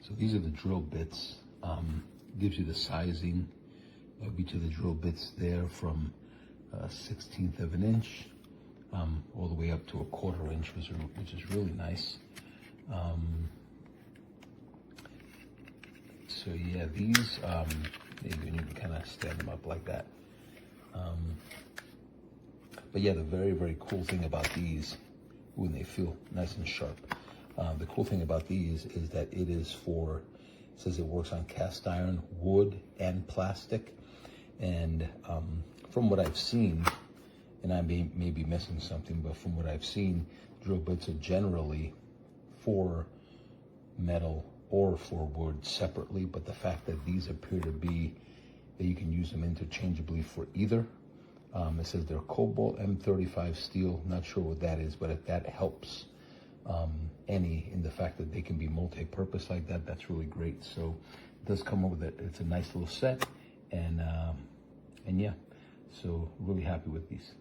So these are the drill bits. Gives you the sizing of each of the drill bits there from 1/16 of an inch all the way up to 1/4 inch, which is really nice. So yeah, these, maybe you need to kind of stand them up like that. But yeah, the very, very cool thing about these, when they feel nice and sharp, the cool thing about these is that it is for, it says it works on cast iron, wood, and plastic. And from what I've seen, and I may be missing something, but from what I've seen, drill bits are generally for metal or for wood separately, but the fact that these appear to be, that you can use them interchangeably for either. It says they're Cobalt M35 steel, not sure what that is, but if that helps any in the fact that they can be multi-purpose like that, that's really great. So it does come with it. It's a nice little set, and yeah, so really happy with these.